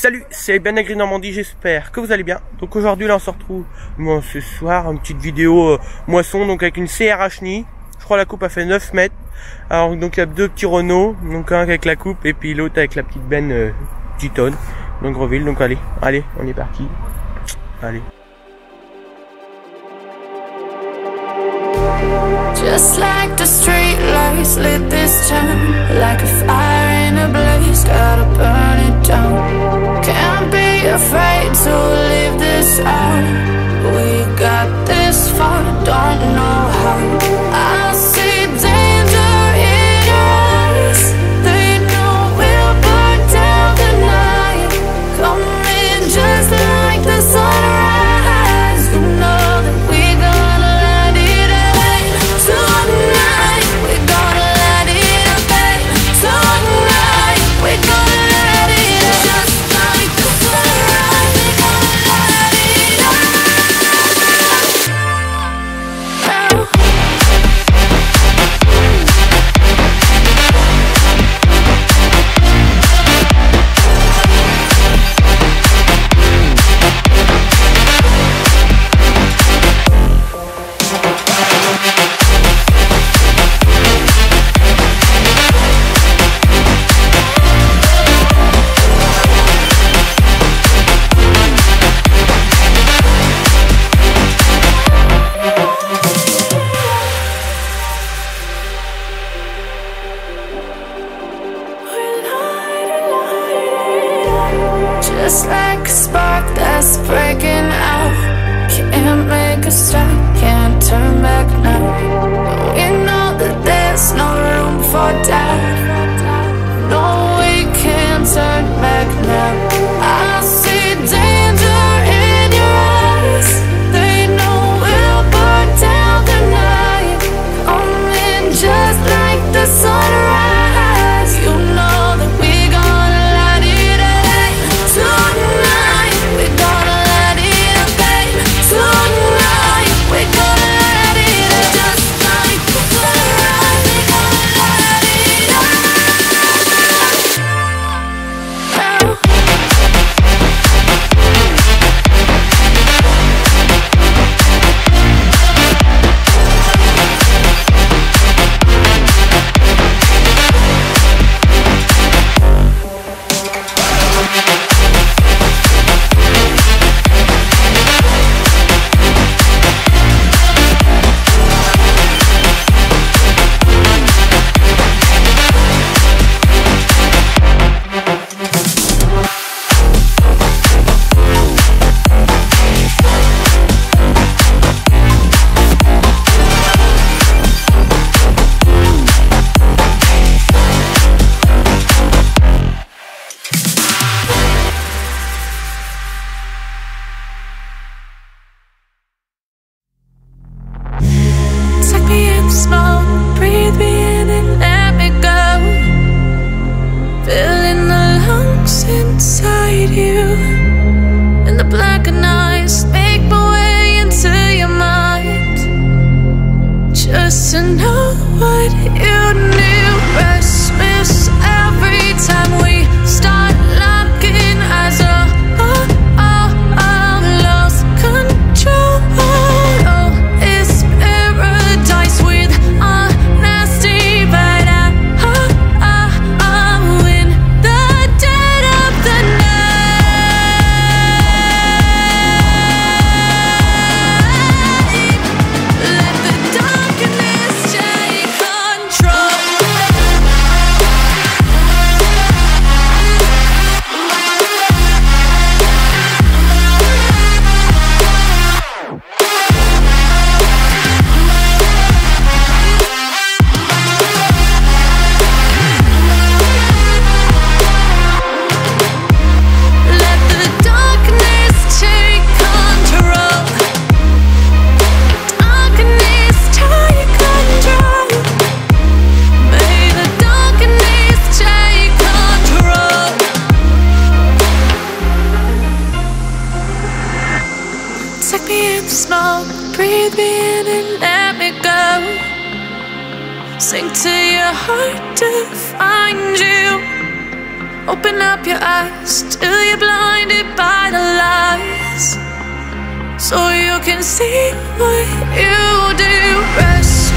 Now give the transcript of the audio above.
Salut, c'est Ben Agri Normandie, j'espère que vous allez bien. Donc aujourd'hui là on se retrouve ce soir, une petite vidéo moisson, donc avec une CRH nuit. Je crois la coupe a fait 9 mètres. Alors donc il y a deux petits Renault, donc un avec la coupe et puis l'autre avec la petite benne 10 tonnes. Donc Greville, donc allez, on est parti. Allez. Just like the street lights lit this town, like a fire in a blaze, gotta burn it down. Can't be afraid to leave this out. We got this far, don't know how. I see danger in your eyes. They know we'll burn down the night. Coming just like the sunrise. You know that we gonna let it away. Tonight we're gonna let it away. Tonight we're gonna let it away. Just like the sunrise, we're gonna let it away. Just like a spark that's breaking out. Can't make a stop, can't turn back now. We know that there's no room for doubt. No, we can't turn back now. I see danger in your eyes. They know we'll burn down the night. Coming just like the sunrise. You know that we're gonna let it away. Tonight we're gonna let it away. Tonight we're gonna let it away. Just like the sunrise, we're gonna let it away. Take me in the smoke, breathe me in and let me go. Filling the lungs inside you. In the blackened eyes, make my way into your mind. Just to know what you knew. Restless every time we start locking eyes. Lost control. It's paradise with honesty, but I'm in the dead of the night. Let the darkness take control. Let the darkness take control. Darkness take control. May the darkness take control. Take me in the smoke, breathe me in and let me go. Sink to your heart to find you. Open Open up your eyes till you're blinded by the lies, so you can see what you do. Rest